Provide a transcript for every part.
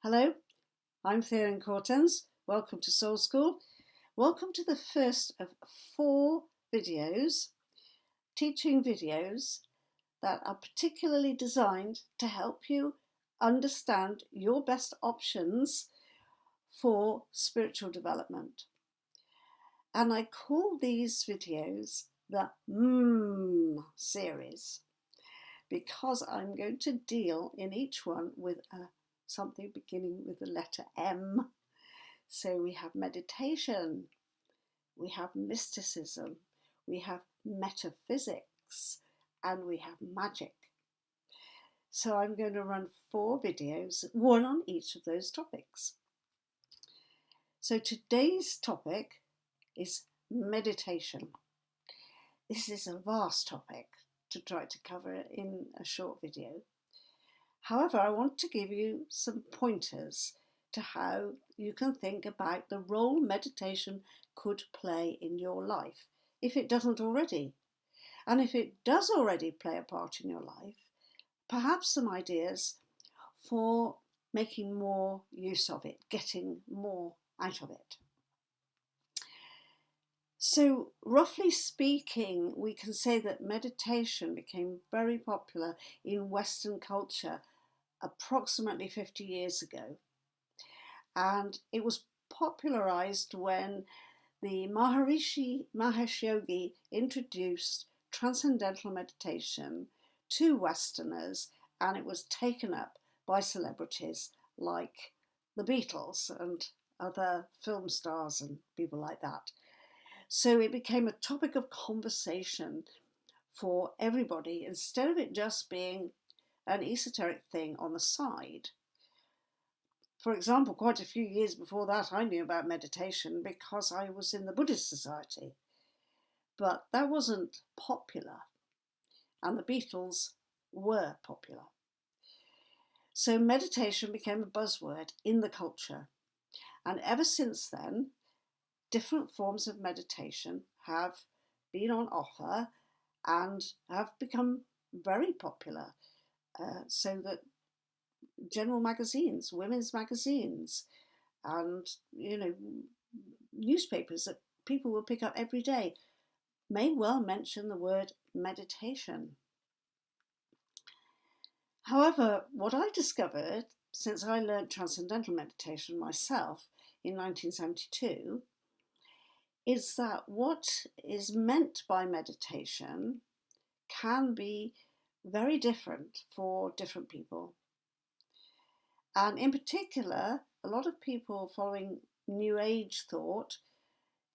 Hello, I'm Theolyn Cortens. Welcome to SoulSchool. Welcome to the first of 4 videos, teaching videos that are particularly designed to help you understand your best options for spiritual development. And I call these videos the series because I'm going to deal in each one with something beginning with the letter M. So we have meditation, we have mysticism, we have metaphysics, and we have magic. So I'm going to run 4 videos, one on each of those topics. So today's topic is meditation. This is a vast topic to try to cover in a short video. However, I want to give you some pointers to how you can think about the role meditation could play in your life, if it doesn't already. And if it does already play a part in your life, perhaps some ideas for making more use of it, getting more out of it. So, roughly speaking, we can say that meditation became very popular in Western culture approximately 50 years ago. And it was popularized when the Maharishi Mahesh Yogi introduced transcendental meditation to Westerners, and it was taken up by celebrities like the Beatles and other film stars and people like that. So it became a topic of conversation for everybody, instead of it just being an esoteric thing on the side. For example, quite a few years before that, I knew about meditation because I was in the Buddhist Society. But that wasn't popular, and the Beatles were popular. So meditation became a buzzword in the culture. And ever since then, different forms of meditation have been on offer and have become very popular, so that general magazines, women's magazines, and newspapers that people will pick up every day may well mention the word meditation. However, what I discovered since I learned transcendental meditation myself in 1972 is that what is meant by meditation can be very different for different people. And in particular, a lot of people following New Age thought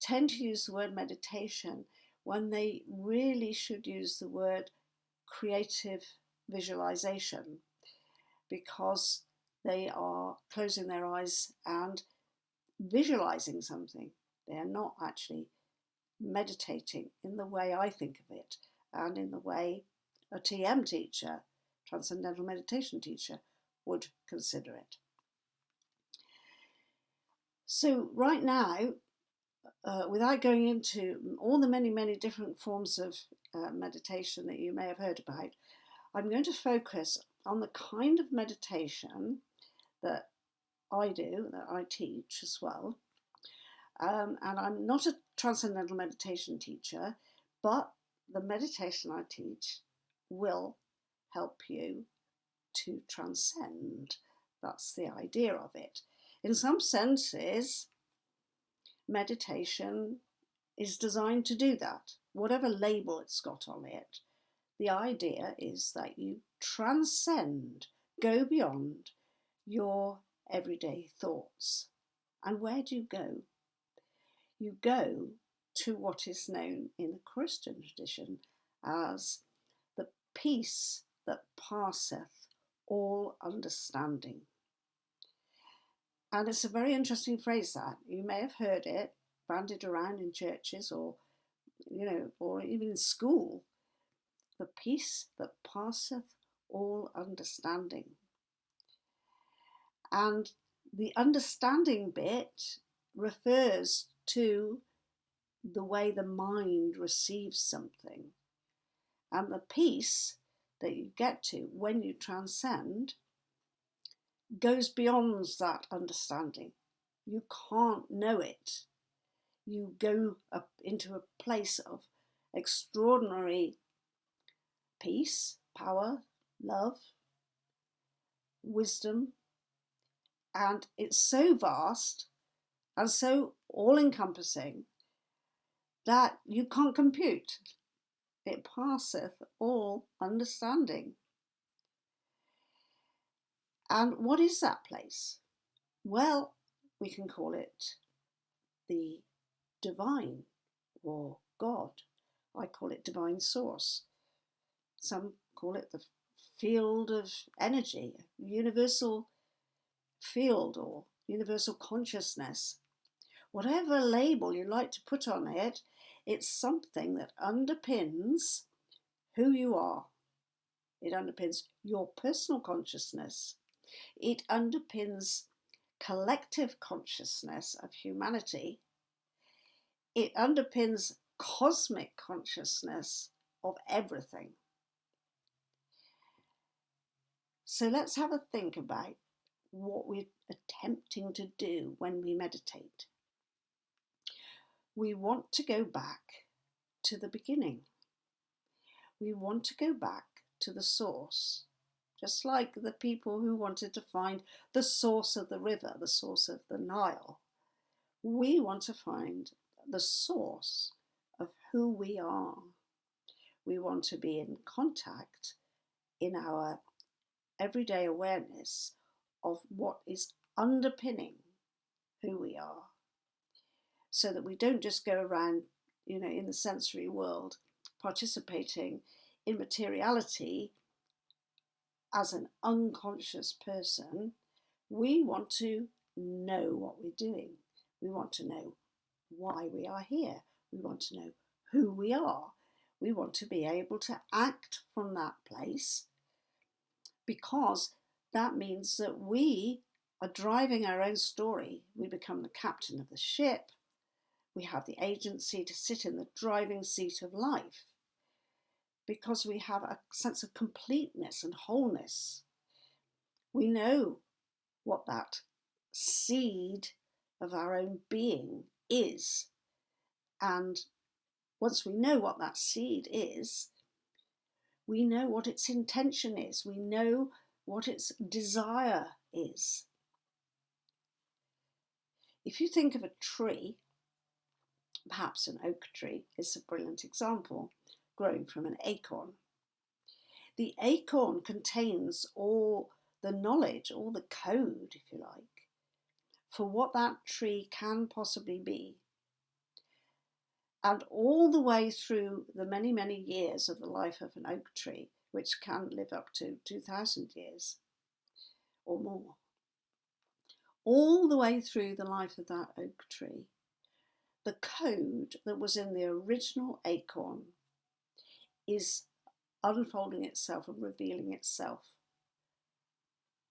tend to use the word meditation when they really should use the word creative visualization, because they are closing their eyes and visualizing something. They are not actually meditating in the way I think of it, and in the way a TM teacher, Transcendental Meditation teacher, would consider it. So right now, without going into all the many different forms of meditation that you may have heard about, I'm going to focus on the kind of meditation that I do, that I teach as well. And I'm not a transcendental meditation teacher, but the meditation I teach will help you to transcend. That's the idea of it. In some senses, meditation is designed to do that. Whatever label it's got on it, the idea is that you transcend, go beyond your everyday thoughts. And where do you go? You go to what is known in the Christian tradition as the peace that passeth all understanding. And it's a very interesting phrase that you may have heard it bandied around in churches or even in school. The peace that passeth all understanding. And the understanding bit refers to the way the mind receives something. And the peace that you get to when you transcend goes beyond that understanding. You can't know it. You go up into a place of extraordinary peace, power, love, wisdom, and it's so vast and so all-encompassing that you can't compute. It passeth all understanding. And what is that place? Well, we can call it the divine or God. I call it divine source. Some call it the field of energy, universal field or universal consciousness. Whatever label you like to put on it, it's something that underpins who you are. It underpins your personal consciousness. It underpins collective consciousness of humanity. It underpins cosmic consciousness of everything. So let's have a think about what we're attempting to do when we meditate. We want to go back to the beginning. We want to go back to the source, just like the people who wanted to find the source of the river, the source of the Nile. We want to find the source of who we are. We want to be in contact in our everyday awareness of what is underpinning who we are, so that we don't just go around, in the sensory world, participating in materiality as an unconscious person. We want to know what we're doing. We want to know why we are here. We want to know who we are. We want to be able to act from that place, because that means that we are driving our own story. We become the captain of the ship. We have the agency to sit in the driving seat of life, because we have a sense of completeness and wholeness. We know what that seed of our own being is. And once we know what that seed is, we know what its intention is. We know what its desire is. If you think of a tree, perhaps an oak tree is a brilliant example, growing from an acorn. The acorn contains all the knowledge, all the code, if you like, for what that tree can possibly be. And all the way through the many, many years of the life of an oak tree, which can live up to 2,000 years or more, all the way through the life of that oak tree, the code that was in the original acorn is unfolding itself and revealing itself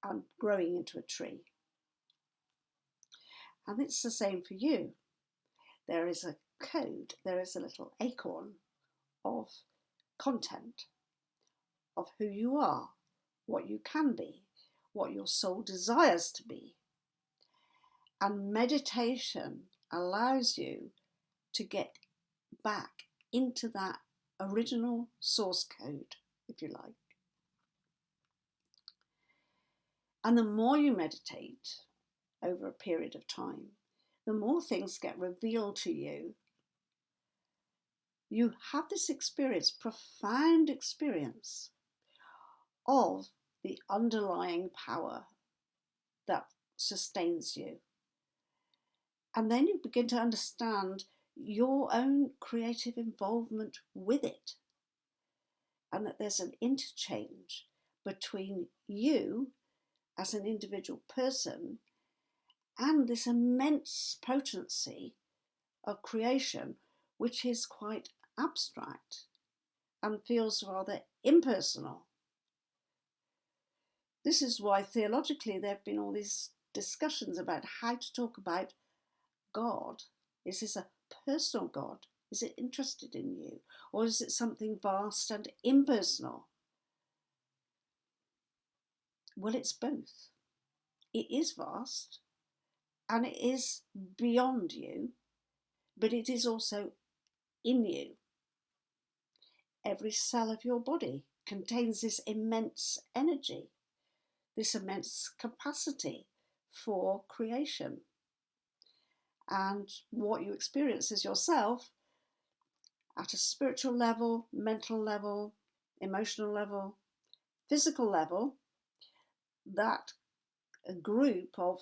and growing into a tree. And it's the same for you. There is a code, there is a little acorn of content, of who you are, what you can be, what your soul desires to be. And meditation allows you to get back into that original source code, if you like. And the more you meditate over a period of time, the more things get revealed to you. You have this experience, profound experience of the underlying power that sustains you. And then you begin to understand your own creative involvement with it, and that there's an interchange between you as an individual person and this immense potency of creation, which is quite abstract and feels rather impersonal. This is why theologically there have been all these discussions about how to talk about God. Is this a personal God? Is it interested in you? Or is it something vast and impersonal? Well, it's both. It is vast and it is beyond you, but it is also in you. Every cell of your body contains this immense energy, this immense capacity for creation. And what you experience as yourself at a spiritual level, mental level, emotional level, physical level, that a group of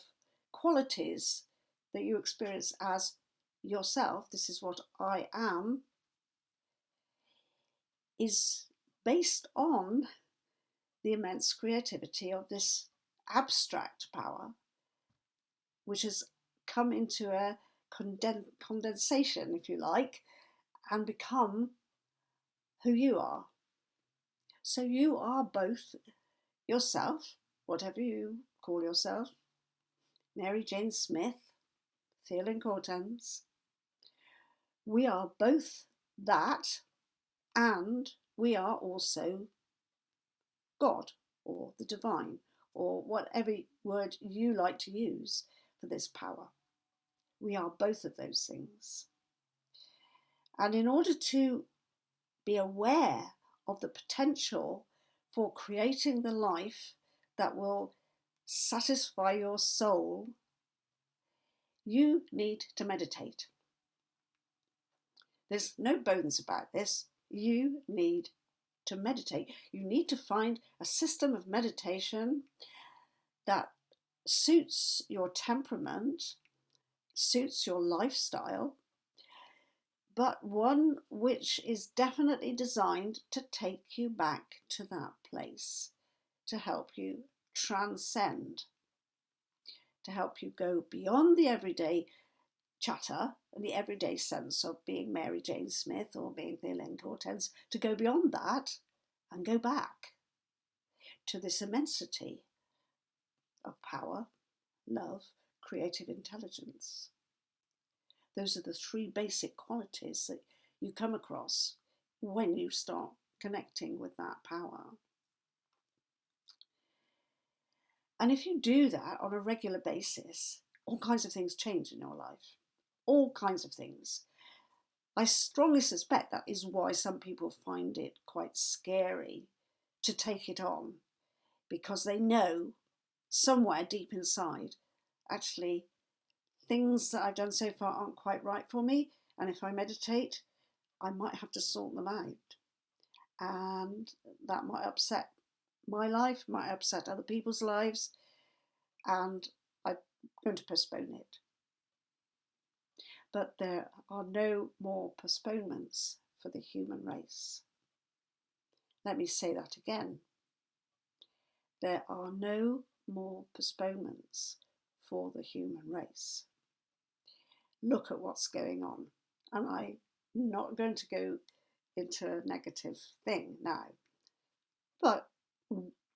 qualities that you experience as yourself, this is what I am, is based on the immense creativity of this abstract power, which has come into a condensation, if you like, and become who you are. So you are both yourself, whatever you call yourself, Mary Jane Smith, Theolyn Cortens. We are both that, and we are also God, or the divine, or whatever word you like to use for this power. We are both of those things. And in order to be aware of the potential for creating the life that will satisfy your soul, you need to meditate. There's no bones about this. You need to meditate. You need to find a system of meditation that suits your temperament, suits your lifestyle, but one which is definitely designed to take you back to that place, to help you transcend, to help you go beyond the everyday chatter and the everyday sense of being Mary Jane Smith or being Theolyn Cortens, to go beyond that and go back to this immensity of power, love, creative intelligence. Those are the three basic qualities that you come across when you start connecting with that power. And if you do that on a regular basis, all kinds of things change in your life. All kinds of things. I strongly suspect that is why some people find it quite scary to take it on, because they know somewhere deep inside, actually, things that I've done so far aren't quite right for me, and if I meditate, I might have to sort them out. And that might upset my life, might upset other people's lives, and I'm going to postpone it. But there are no more postponements for the human race. Let me say that again. There are no more postponements for the human race. Look at what's going on. And I'm not going to go into a negative thing now. But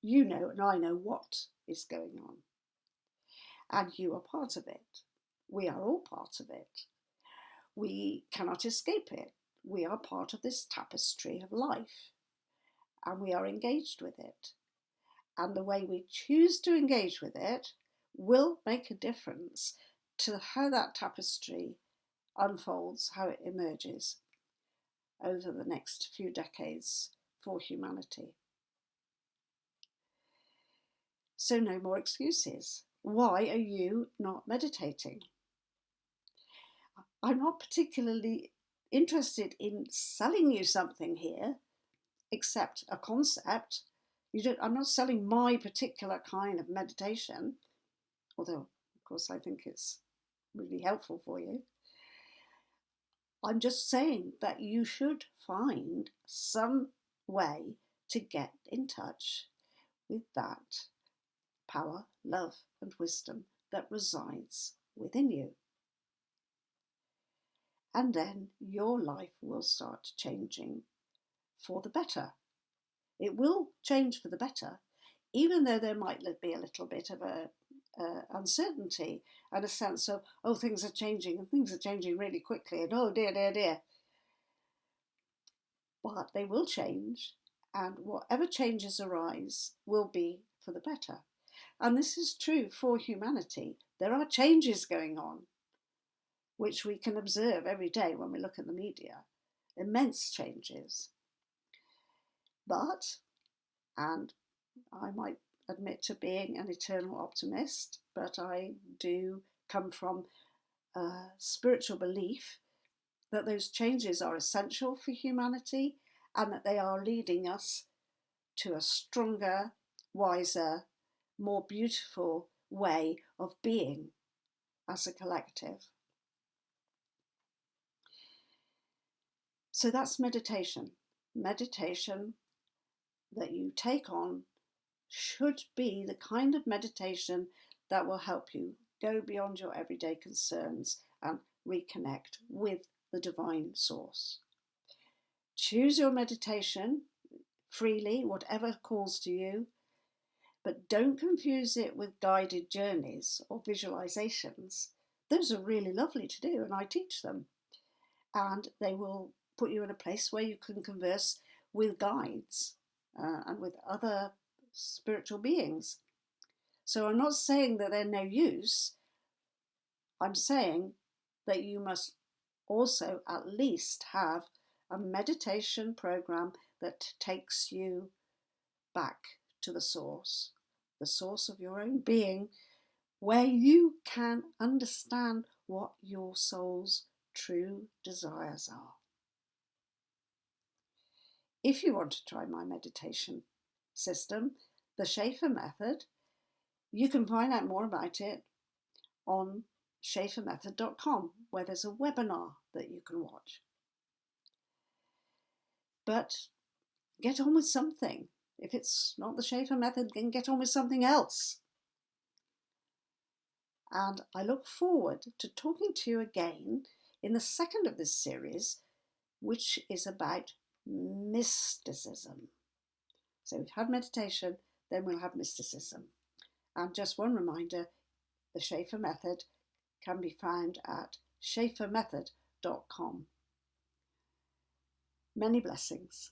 you know and I know what is going on. And you are part of it. We are all part of it. We cannot escape it. We are part of this tapestry of life, and we are engaged with it. And the way we choose to engage with it will make a difference to how that tapestry unfolds, how it emerges over the next few decades for humanity. So no more excuses. Why are you not meditating? I'm not particularly interested in selling you something here, except a concept. I'm not selling my particular kind of meditation, although, of course, I think it's really helpful for you. I'm just saying that you should find some way to get in touch with that power, love, and wisdom that resides within you. And then your life will start changing for the better. It will change for the better, even though there might be a little bit of a uncertainty and a sense of, oh, things are changing and things are changing really quickly and oh dear, dear, dear. But they will change, and whatever changes arise will be for the better. And this is true for humanity. There are changes going on, which we can observe every day when we look at the media. Immense changes. But, and I might admit to being an eternal optimist, but I do come from a spiritual belief that those changes are essential for humanity and that they are leading us to a stronger, wiser, more beautiful way of being as a collective. So that's meditation. Meditation that you take on should be the kind of meditation that will help you go beyond your everyday concerns and reconnect with the divine source. Choose your meditation freely, whatever calls to you, but don't confuse it with guided journeys or visualizations. Those are really lovely to do, and I teach them. And they will put you in a place where you can converse with guides and with other spiritual beings. So I'm not saying that they're no use. I'm saying that you must also at least have a meditation program that takes you back to the source of your own being, where you can understand what your soul's true desires are. If you want to try my meditation system, the Schaefer method, you can find out more about it on schaefermethod.com, where there's a webinar that you can watch. But get on with something. If it's not the Schaefer method, then get on with something else. And I look forward to talking to you again in the second of this series, which is about mysticism. So we've had meditation, then we'll have mysticism. And just one reminder, the Schaefer method can be found at schaefermethod.com. Many blessings.